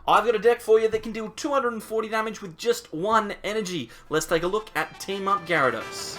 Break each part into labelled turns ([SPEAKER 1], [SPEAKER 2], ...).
[SPEAKER 1] I've got a deck for you that can deal 240 damage with just 1 energy. Let's take a look at Team Up Gyarados.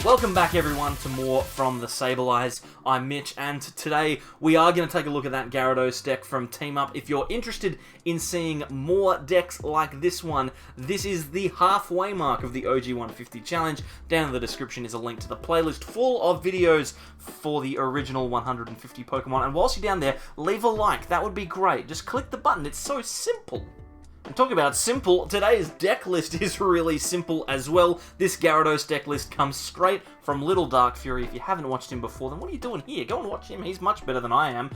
[SPEAKER 1] Welcome back everyone to more from the Sableyes. I'm Mitch and today we are going to take a look at that Gyarados deck from Team Up. If you're interested in seeing more decks like this one, this is the halfway mark of the OG 150 challenge. Down in the description is a link to the playlist full of videos for the original 150 Pokemon. And whilst you're down there, leave a like, that would be great. Just click the button, it's so simple. And talking about simple, today's deck list is really simple as well. This Gyarados deck list comes straight from Little Dark Fury. If you haven't watched him before, then what are you doing here? Go and watch him, he's much better than I am.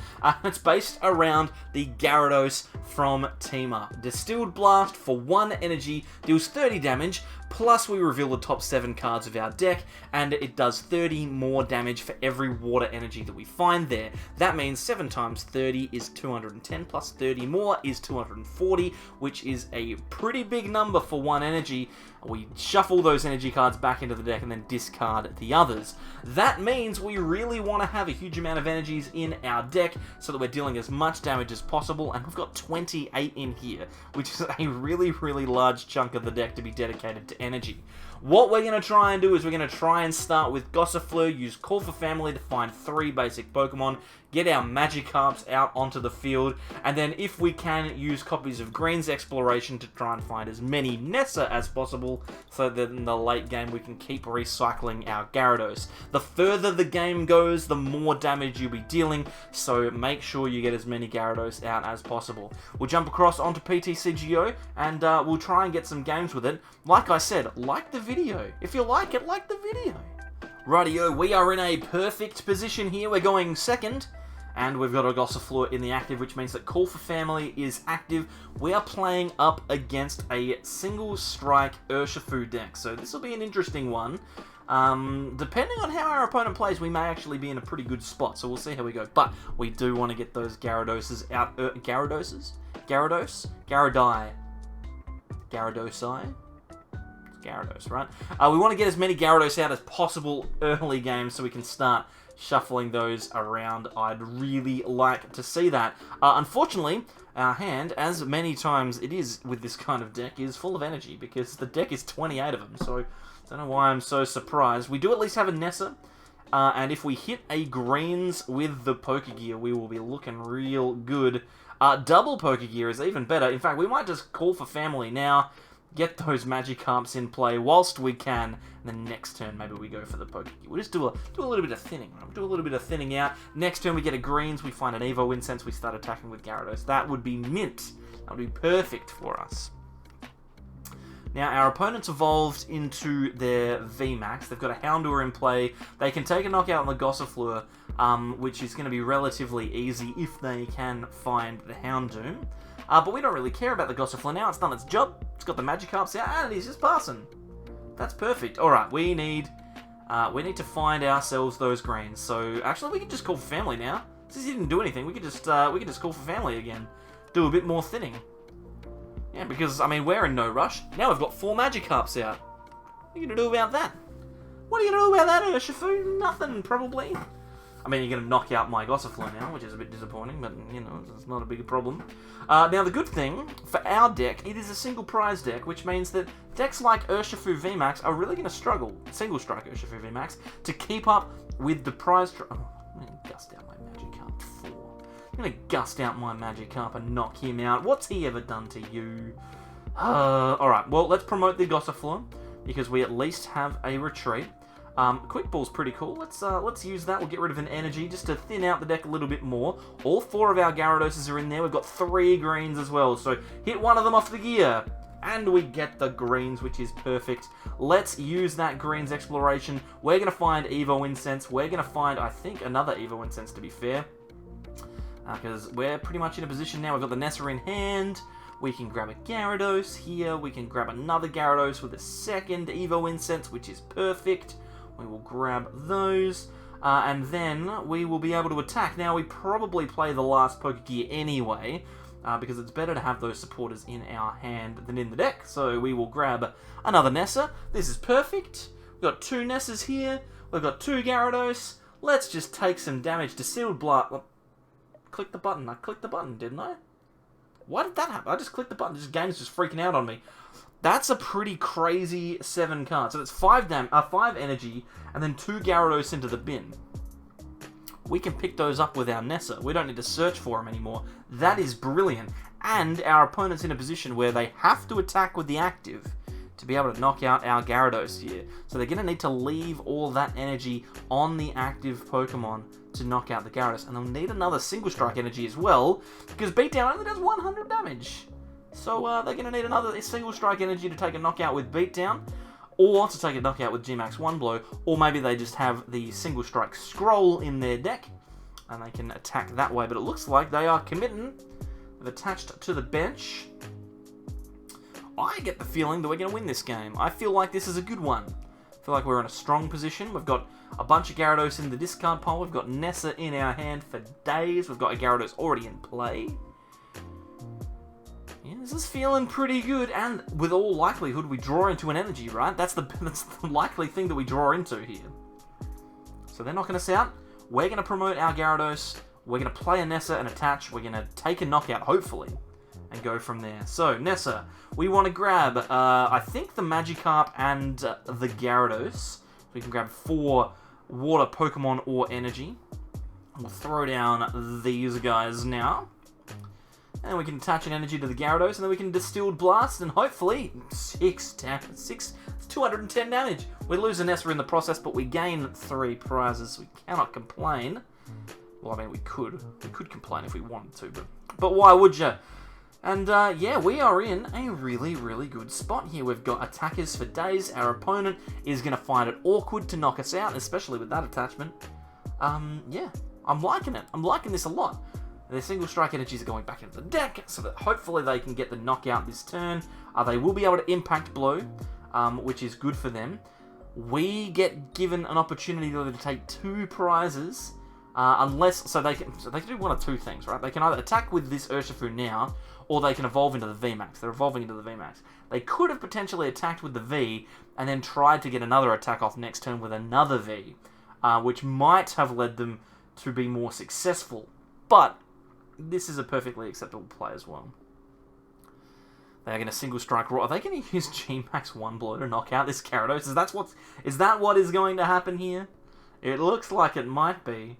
[SPEAKER 1] It's based around the Gyarados from Team Up. Distilled Blast for 1 energy, deals 30 damage, plus we reveal the top 7 cards of our deck, and it does 30 more damage for every water energy that we find there. That means 7 times 30 is 210, plus 30 more is 240, which is a pretty big number for 1 energy. We shuffle those energy cards back into the deck and then discard the others. That means we really want to have a huge amount of energies in our deck so that we're dealing as much damage as possible, and we've got 28 in here, which is a really, really large chunk of the deck to be dedicated to energy. What we're going to try and do is we're going to try and start with Gossifleur, use Call for Family to find 3 basic Pokemon, get our Magikarps out onto the field, and then if we can, use copies of Green's Exploration to try and find as many Nessa as possible, so that in the late game we can keep recycling our Gyarados. The further the game goes, the more damage you'll be dealing, so make sure you get as many Gyarados out as possible. We'll jump across onto PTCGO, and we'll try and get some games with it. Like I said, like the video. If you like it, like the video. Rightio, we are in a perfect position here. We're going second. And we've got a Gossifleur in the active, which means that Call for Family is active. We are playing up against a single strike Urshifu deck, so this will be an interesting one. Depending on how our opponent plays, we may actually be in a pretty good spot, so we'll see how we go. But we do want to get those Gyaradoses out. Gyaradoses? Gyarados? Gyaradai. Gyaradosi? Gyarados, right? We want to get as many Gyarados out as possible early game so we can start shuffling those around. I'd really like to see that. Unfortunately, our hand, as many times it is with this kind of deck, is full of energy because the deck is 28 of them, so I don't know why I'm so surprised. We do at least have a Nessa, and if we hit a greens with the Pokégear, we will be looking real good. Double Pokégear is even better. In fact, we might just Call for Family now, get those Magikarps in play whilst we can, and then next turn maybe we go for the Pokégear. We'll just do a little bit of thinning. We'll do a little bit of thinning out. Next turn we get a greens, we find an Evo Incense, we start attacking with Gyarados. That would be mint. That would be perfect for us. Now, our opponents evolved into their VMAX. They've got a Houndour in play. They can take a knockout on the Gossifleur, which is going to be relatively easy if they can find the Houndour. But we don't really care about the Gossifleur now. It's done its job. It's got the Magikarps out, and it's just passing. That's perfect. Alright, we need to find ourselves those greens. So, actually, we can just Call for Family now. Since he didn't do anything, we could just Call for Family again. Do a bit more thinning. Yeah, because, I mean, we're in no rush. Now we've got 4 Magikarps out. What are you going to do about that? What are you going to do about that, Urshifu? Nothing, probably. I mean, you're going to knock out my Gossifleur now, which is a bit disappointing, but, you know, it's not a big problem. Now, the good thing, for our deck, it is a single prize deck, which means that decks like Urshifu VMAX are really going to struggle, single strike Urshifu VMAX, to keep up with the prize... Oh, I'm going to gust out my Magikarp 4. I'm going to gust out my Magikarp and knock him out. What's he ever done to you? Alright, well, let's promote the Gossifleur, because we at least have a retreat. Quick Ball's pretty cool. Let's use that. We'll get rid of an energy just to thin out the deck a little bit more. All 4 of our Gyaradoses are in there. We've got 3 greens as well, so hit one of them off the gear. And we get the greens, which is perfect. Let's use that greens exploration. We're going to find Evo Incense. We're going to find, I think, another Evo Incense, to be fair. Because we're pretty much in a position now. We've got the Nessa in hand. We can grab a Gyarados here. We can grab another Gyarados with a second Evo Incense, which is perfect. We will grab those, and then we will be able to attack. Now, we probably play the last Pokégear anyway, because it's better to have those supporters in our hand than in the deck. So we will grab another Nessa. This is perfect. We've got 2 Nessas here. We've got 2 Gyarados. Let's just take some damage. Distilled Blood. Click the button. I clicked the button, didn't I? Why did that happen? I just clicked the button. This game's just freaking out on me. That's a pretty crazy 7 cards. So it's 5 energy, and then 2 Gyarados into the bin. We can pick those up with our Nessa. We don't need to search for them anymore. That is brilliant. And our opponent's in a position where they have to attack with the active to be able to knock out our Gyarados here. So they're going to need to leave all that energy on the active Pokemon to knock out the Gyarados. And they'll need another single strike energy as well, because Beatdown only does 100 damage. So they're going to need another single strike energy to take a knockout with Beatdown, or to take a knockout with G-Max 1 blow, or maybe they just have the single strike scroll in their deck, and they can attack that way. But it looks like they are committing. They've attached to the bench. I get the feeling that we're going to win this game. I feel like this is a good one. I feel like we're in a strong position. We've got a bunch of Gyarados in the discard pile. We've got Nessa in our hand for days. We've got a Gyarados already in play. Yeah, this is feeling pretty good, and with all likelihood we draw into an energy, right? That's the likely thing that we draw into here. So they're knocking us out. We're going to promote our Gyarados. We're going to play a Nessa and attach. We're going to take a knockout, hopefully, and go from there. So, Nessa, we want to grab, I think, the Magikarp and the Gyarados. We can grab 4 water Pokemon or energy. We'll throw down these guys now. And then we can attach an energy to the Gyarados, and then we can Distilled Blast, and hopefully, 210 damage. We lose a Nessa in the process, but we gain 3 prizes, so we cannot complain. Well, I mean, we could complain if we wanted to, but why would you? And, yeah, we are in a really, really good spot here. We've got attackers for days. Our opponent is going to find it awkward to knock us out, especially with that attachment. Yeah, I'm liking it. I'm liking this a lot. Their single strike energies are going back into the deck, so that hopefully they can get the knockout this turn. They will be able to impact blow, which is good for them. We get given an opportunity to take 2 prizes, so they can do one of 2 things, right? They can either attack with this Urshifu now, or they can evolve into the VMAX. They're evolving into the VMAX. They could have potentially attacked with the V, and then tried to get another attack off next turn with another V, which might have led them to be more successful. But this is a perfectly acceptable play as well. They are going to single strike raw. Are they going to use G-Max 1 blow to knock out this Gyarados? Is that what is going to happen here? It looks like it might be.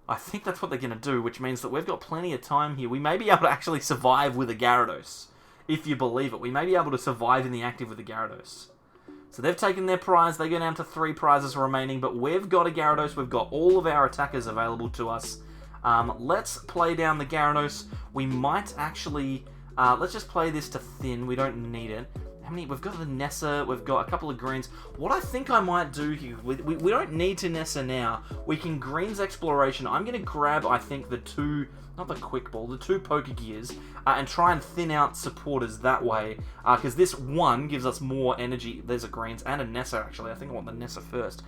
[SPEAKER 1] I think that's what they're going to do, which means that we've got plenty of time here. We may be able to actually survive with a Gyarados, if you believe it. We may be able to survive in the active with a Gyarados. So they've taken their prize. They go down to 3 prizes remaining, but we've got a Gyarados. We've got all of our attackers available to us. Let's play down the Gyarados. We might actually... let's just play this to thin. We don't need it. How many? We've got the Nessa. We've got a couple of greens. What I think I might do here... We don't need to Nessa now. We can greens exploration. I'm going to grab, I think, the 2... Not the quick ball. The 2 Pokégears. And try and thin out supporters that way. Because this one gives us more energy. There's a greens and a Nessa, actually. I think I want the Nessa first.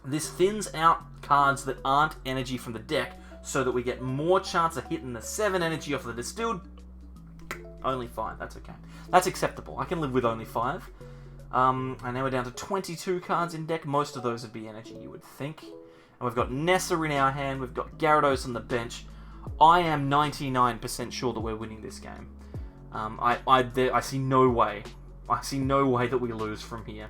[SPEAKER 1] This thins out cards that aren't energy from the deck, so that we get more chance of hitting the 7 energy off the distilled. Only 5, that's okay. That's acceptable. I can live with only 5. And now we're down to 22 cards in deck. Most of those would be energy, you would think. And we've got Nessa in our hand. We've got Gyarados on the bench. I am 99% sure that we're winning this game. I see no way. I see no way that we lose from here.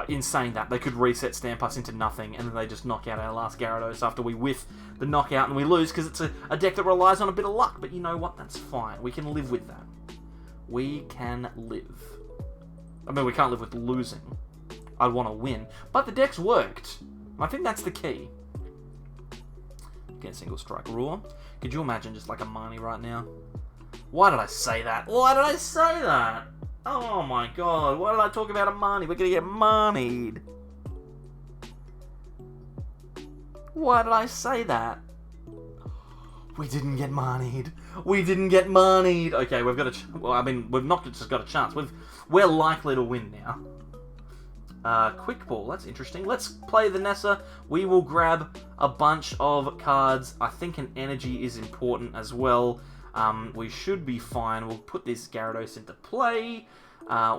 [SPEAKER 1] In saying that, they could reset Stamp us into nothing, and then they just knock out our last Gyarados after we whiff the knockout and we lose, because it's a deck that relies on a bit of luck. But you know what? That's fine. We can live with that. We can live. I mean, we can't live with losing. I'd want to win. But the deck's worked. I think that's the key. Get single strike raw. Could you imagine just like a Marnie right now? Why did I say that? Why did I say that? Oh my god, why did I talk about a Marnie? We're gonna get Marnied. Why did I say that? We didn't get Marnied. We didn't get Marnied. Okay, we've got a... Well, I mean, we've not just got a chance. We're likely to win now. Quick Ball, that's interesting. Let's play the Nessa. We will grab a bunch of cards. I think an energy is important as well. We should be fine. We'll put this Gyarados into play.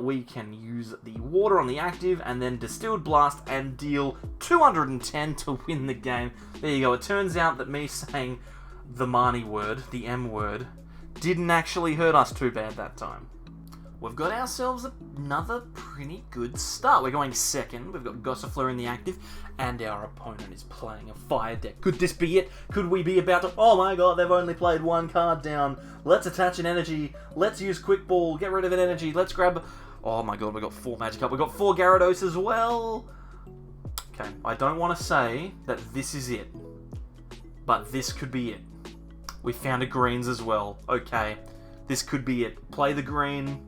[SPEAKER 1] We can use the water on the active and then Distilled Blast and deal 210 to win the game. There you go. It turns out that me saying the Marnie word, the M word, didn't actually hurt us too bad that time. We've got ourselves another pretty good start. We're going second. We've got Gossifleur in the active, and our opponent is playing a fire deck. Could this be it? Could we be about to... Oh my god, they've only played one card down. Let's attach an energy. Let's use Quick Ball. Get rid of an energy. Let's grab... Oh my god, we've got 4 Magikarp. We've got 4 Gyarados as well. Okay, I don't want to say that this is it, but this could be it. We found a greens as well. Okay, this could be it. Play the green.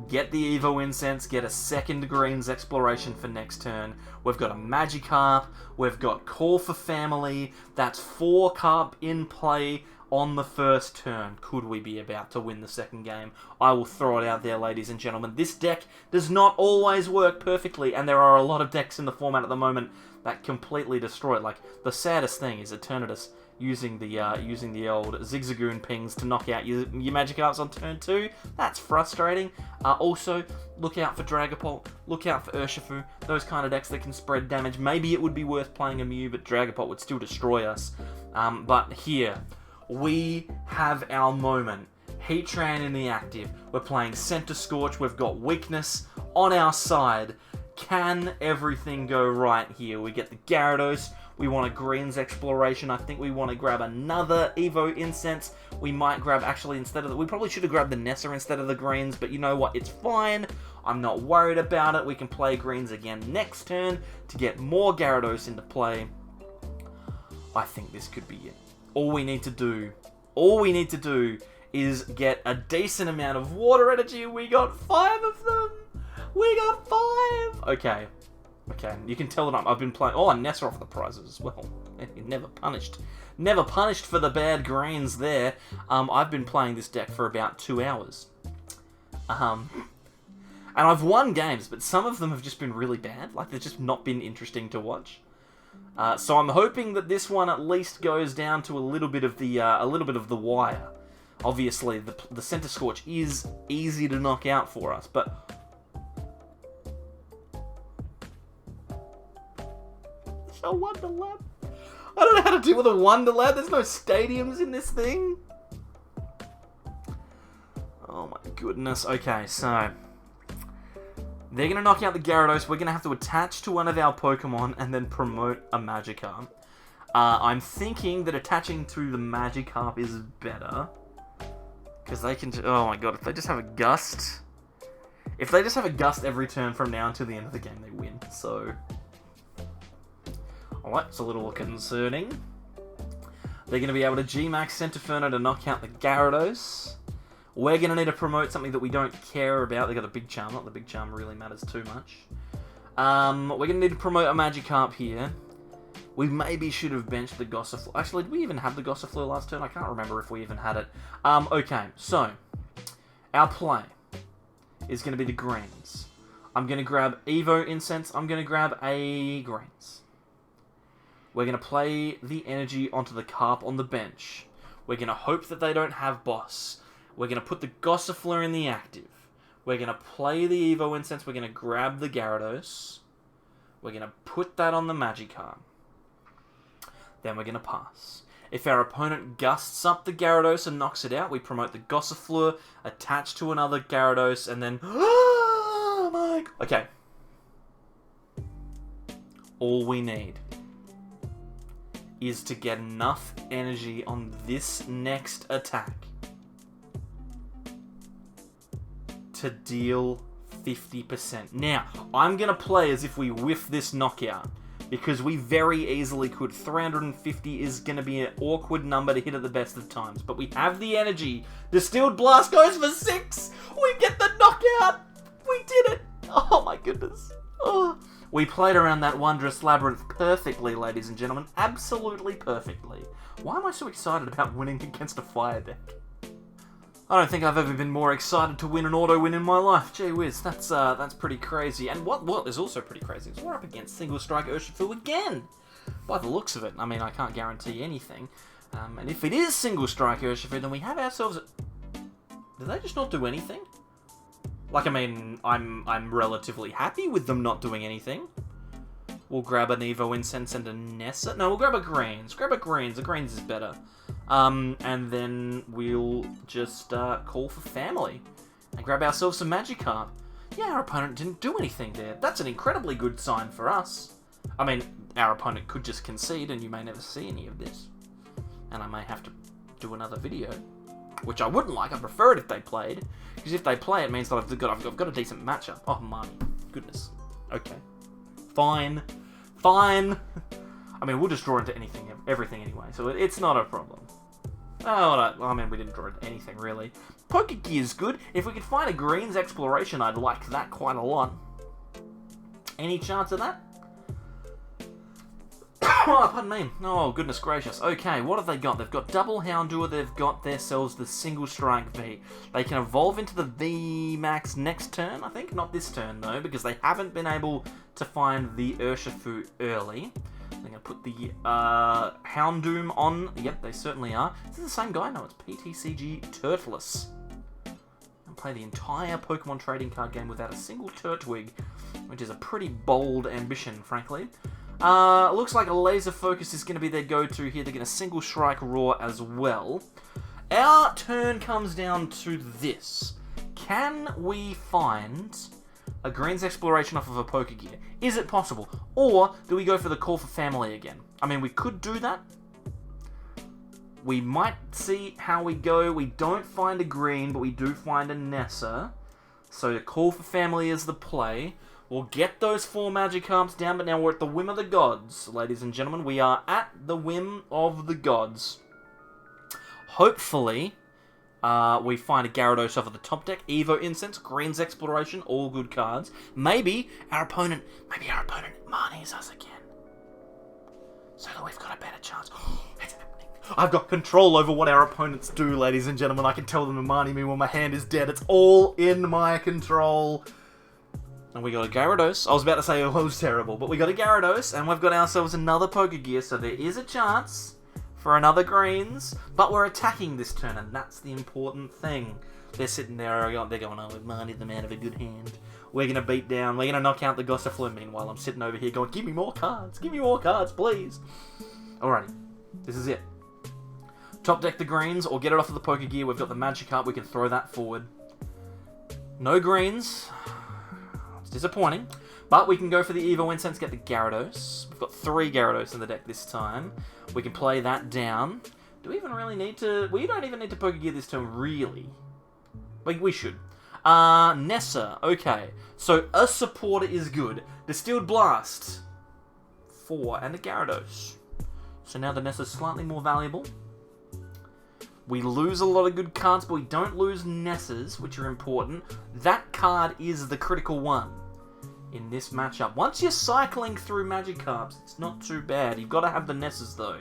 [SPEAKER 1] Get the Evo Incense, get a second Greens Exploration for next turn. We've got a Magikarp, we've got Call for Family. That's 4 Carp in play on the first turn. Could we be about to win the second game? I will throw it out there, ladies and gentlemen. This deck does not always work perfectly, and there are a lot of decks in the format at the moment that completely destroy it. Like, the saddest thing is Eternatus using the old Zigzagoon pings to knock out your Magikarps on turn 2. That's frustrating. Also, look out for Dragapult, look out for Urshifu, those kind of decks that can spread damage. Maybe it would be worth playing a Mew, but Dragapult would still destroy us. But here, we have our moment. Heatran in the active. We're playing Center Scorch. We've got weakness on our side. Can everything go right here? We get the Gyarados. We want a Greens Exploration. I think we want to grab another Evo Incense. We might grab, actually, instead of the... We probably should have grabbed the Nessa instead of the Greens, but you know what? It's fine. I'm not worried about it. We can play Greens again next turn to get more Gyarados into play. I think this could be it. All we need to do is get a decent amount of water energy. We got 5 of them. We got 5. Okay, you can tell that I've been playing... Oh, and Nessa off the prizes as well. Never punished. Never punished for the bad greens there. I've been playing this deck for about 2 hours. And I've won games, but some of them have just been really bad. Like, they've just not been interesting to watch. So I'm hoping that this one at least goes down to a little bit of the wire. Obviously, the Center Scorch is easy to knock out for us, but... A Wonderlab. I don't know how to deal with a Wonderlab. There's no stadiums in this thing. Oh my goodness. Okay, so they're going to knock out the Gyarados. We're going to have to attach to one of our Pokemon and then promote a Magikarp. I'm thinking that attaching to the Magikarp is better. Because they can... Oh my god, if they just have a Gust... If they just have a Gust every turn from now until the end of the game, they win. So... Alright, it's a little concerning. They're going to be able to G-Max Centinferno to knock out the Gyarados. We're going to need to promote something that we don't care about. They got a Big Charm. Not the Big Charm really matters too much. We're going to need to promote a Magikarp here. We maybe should have benched the Gossifleur. Actually, did we even have the Gossifleur last turn? I can't remember if we even had it. Okay, so our play is going to be the greens. I'm going to grab Evo Incense. I'm going to grab a greens. We're going to play the energy onto the Carp on the bench. We're going to hope that they don't have Boss. We're going to put the Gossifleur in the active. We're going to play the Evo Incense. We're going to grab the Gyarados. We're going to put that on the Magikarp. Then we're going to pass. If our opponent gusts up the Gyarados and knocks it out, we promote the Gossifleur, attach to another Gyarados, and then... Oh my... Okay. All we need is to get enough energy on this next attack to deal 50%. Now, I'm going to play as if we whiff this knockout, because we very easily could. 350 is going to be an awkward number to hit at the best of times, but we have the energy. Distilled Blast goes for 6! We get the knockout! We did it! Oh my goodness. Oh. We played around that wondrous labyrinth perfectly, ladies and gentlemen. Absolutely perfectly. Why am I so excited about winning against a fire deck? I don't think I've ever been more excited to win an auto win in my life. Gee whiz, that's pretty crazy. And what is also pretty crazy is we're up against Single Strike Urshifu again. By the looks of it, I mean, I can't guarantee anything. And if it is Single Strike Urshifu, then we have ourselves... Did they just not do anything? Like, I mean, I'm relatively happy with them not doing anything. We'll grab an Evo Incense and a Nessa. No, we'll grab a Greens. Grab a Greens. The Greens is better. And then we'll just call for family. And grab ourselves some Magikarp. Yeah, our opponent didn't do anything there. That's an incredibly good sign for us. I mean, our opponent could just concede and you may never see any of this. And I may have to do another video. Which I wouldn't like. I prefer it if they played. Because if they play, it means that I've got a decent matchup. Oh, my goodness. Okay. Fine. Fine. I mean, we'll just draw into everything anyway, so it's not a problem. Oh, no, I mean, we didn't draw into anything, really. Pokégear is good. If we could find a Greens Exploration, I'd like that quite a lot. Any chance of that? Oh, pardon me. Oh, goodness gracious. Okay, what have they got? They've got Double Houndour. They've got themselves the Single Strike V. They can evolve into the V Max next turn, I think. Not this turn, though, because they haven't been able to find the Urshifu early. They're going to put the Houndoom on. Yep, they certainly are. Is this the same guy? No, it's PTCG Turtless. And play the entire Pokemon trading card game without a single Turtwig, which is a pretty bold ambition, frankly. Looks like a Laser Focus is going to be their go-to here. They're going to Single Strike Roar as well. Our turn comes down to this. Can we find a Greens Exploration off of a Pokégear? Is it possible? Or do we go for the call for family again? I mean, we could do that. We might see how we go. We don't find a green, but we do find a Nessa. So the call for family is the play. We'll get those 4 Magikarps down, but now we're at the whim of the gods, ladies and gentlemen. We are at the whim of the gods. Hopefully, we find a Gyarados off of the top deck. Evo Incense, Greens Exploration, all good cards. Maybe our opponent Marnies us again. So that we've got a better chance. It's happening. I've got control over what our opponents do, ladies and gentlemen. I can tell them to Marnie me when my hand is dead. It's all in my control. And we got a Gyarados. I was about to say it was terrible, but we got a Gyarados, and we've got ourselves another Pokégear, so there is a chance for another Greens, but we're attacking this turn, and that's the important thing. They're sitting there, they're going, oh, Marnie, the man of a good hand. We're going to beat down, we're going to knock out the Gossifleur. Meanwhile, I'm sitting over here going, give me more cards, please. Alrighty, this is it. Top deck the Greens, or get it off of the Pokégear. We've got the Magikarp, we can throw that forward. No Greens. Disappointing, but we can go for the Evo Incense, get the Gyarados. We've got 3 Gyarados in the deck this time. We can play that down. Do we even really need to... We don't even need to Pokégear this turn, really. We should. Nessa, okay. So, a supporter is good. Distilled Blast. 4, and a Gyarados. So now the Nessa's slightly more valuable. We lose a lot of good cards, but we don't lose Nessas, which are important. That card is the critical one in this matchup. Once you're cycling through Magikarps, it's not too bad. You've got to have the Nessas, though.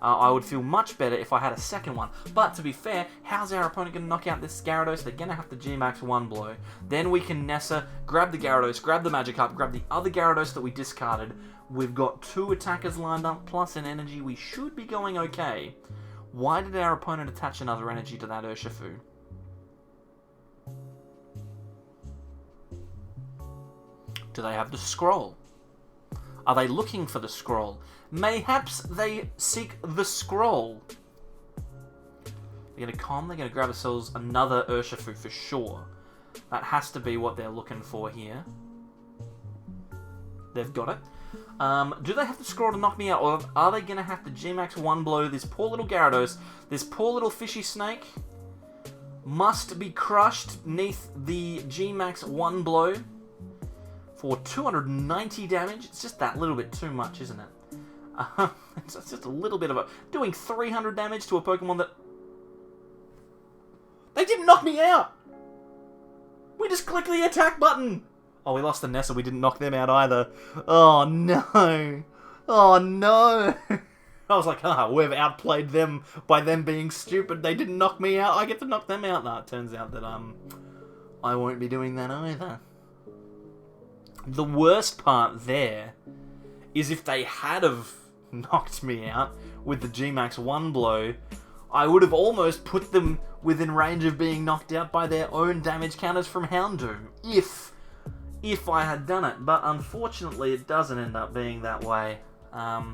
[SPEAKER 1] I would feel much better if I had a second one. But to be fair, how's our opponent going to knock out this Gyarados? They're going to have to G-Max 1 blow. Then we can Nessa, grab the Gyarados, grab the Magikarp, grab the other Gyarados that we discarded. We've got 2 attackers lined up, plus an energy. We should be going okay. Why did our opponent attach another energy to that Urshifu? Do they have the scroll? Are they looking for the scroll? Mayhaps they seek the scroll. They're going to calm, they're going to grab themselves another Urshifu for sure. That has to be what they're looking for here. They've got it. Do they have to scroll to knock me out, or are they going to have to G-Max 1 blow this poor little Gyarados? This poor little fishy snake must be crushed beneath the G-Max 1 blow for 290 damage. It's just that little bit too much, isn't it? It's just a little bit of a... Doing 300 damage to a Pokemon that... They didn't knock me out! We just clicked the attack button! Oh, we lost the Nessa. We didn't knock them out either. Oh, no. Oh, no. I was like, we've outplayed them by them being stupid. They didn't knock me out. I get to knock them out. No, it turns out that I won't be doing that either. The worst part there is if they had have knocked me out with the G-Max 1 blow, I would have almost put them within range of being knocked out by their own damage counters from Houndoom, if I had done it. But unfortunately, it doesn't end up being that way. I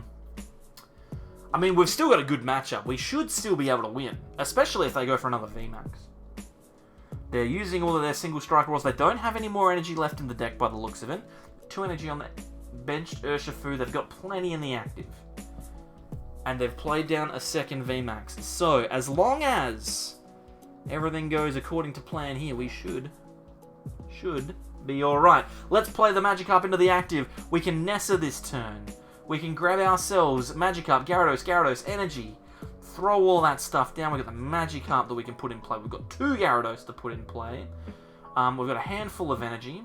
[SPEAKER 1] mean, we've still got a good matchup. We should still be able to win, especially if they go for another VMAX. They're using all of their single strike rolls. They don't have any more energy left in the deck by the looks of it. 2 energy on the benched Urshifu. They've got plenty in the active. And they've played down a second VMAX. So, as long as everything goes according to plan here, we should be alright. Let's play the Magikarp into the active. We can Nessa this turn. We can grab ourselves Magikarp, Gyarados, energy. Throw all that stuff down. We've got the Magikarp that we can put in play. We've got 2 Gyarados to put in play. We've got a handful of energy.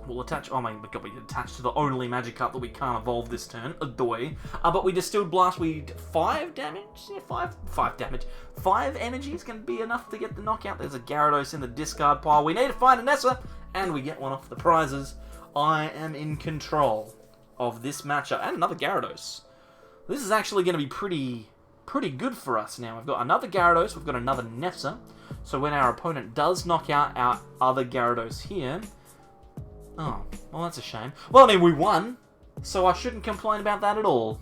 [SPEAKER 1] We'll attach... Oh my god, we attach to the only Magikarp that we can't evolve this turn. Adoy. But we Distilled Blast. We... 5 damage? Yeah, 5 damage. 5 energy is going to be enough to get the knockout. There's a Gyarados in the discard pile. We need to find a Nessa. And we get one off the prizes. I am in control of this matchup. And another Gyarados. This is actually going to be pretty good for us now. We've got another Gyarados. We've got another Nessa. So when our opponent does knock out our other Gyarados here... Oh, well that's a shame. Well, I mean, we won, so I shouldn't complain about that at all.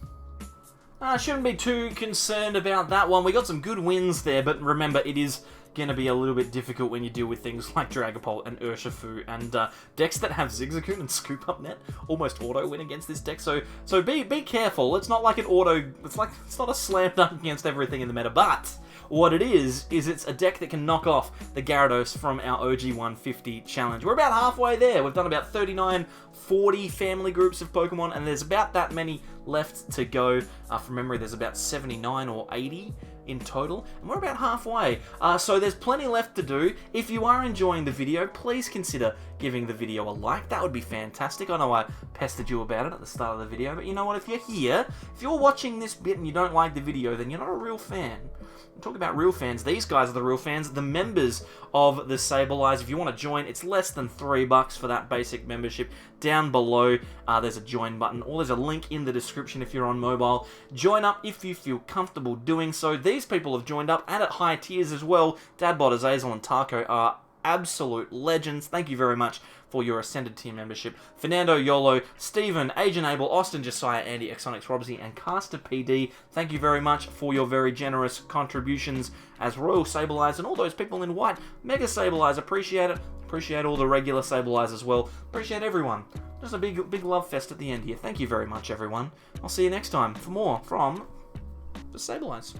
[SPEAKER 1] I shouldn't be too concerned about that one. We got some good wins there, but remember, it is going to be a little bit difficult when you deal with things like Dragapult and Urshifu, and decks that have Zigzagoon and Scoop Up Net almost auto win against this deck. So be careful. It's not like an auto. It's not a slam dunk against everything in the meta, but what it is it's a deck that can knock off the Gyarados from our OG 150 challenge. We're about halfway there. We've done about 39, 40 family groups of Pokemon, and there's about that many left to go. From memory, there's about 79 or 80 in total, and we're about halfway. So there's plenty left to do. If you are enjoying the video, please consider giving the video a like. That would be fantastic. I know I pestered you about it at the start of the video, but you know what? If you're here, if you're watching this bit and you don't like the video, then you're not a real fan. Talk about real fans. These guys are the real fans, the members of the Sableyes. If you want to join, it's less than $3 for that basic membership. Down below, there's a join button, or there's a link in the description if you're on mobile. Join up if you feel comfortable doing so. These people have joined up, and at high tiers as well. Dadbot, Azazel, and Taco are absolute legends. Thank you very much for your Ascended tier membership. Fernando, YOLO, Stephen, Agent Abel, Austin, Josiah, Andy, Exonix, Robsy, and Caster PD. Thank you very much for your very generous contributions as Royal Sableyes and all those people in white. Mega Sableyes, appreciate it. Appreciate all the regular Sableyes as well. Appreciate everyone. Just a big love fest at the end here. Thank you very much, everyone. I'll see you next time for more from the Sableyes.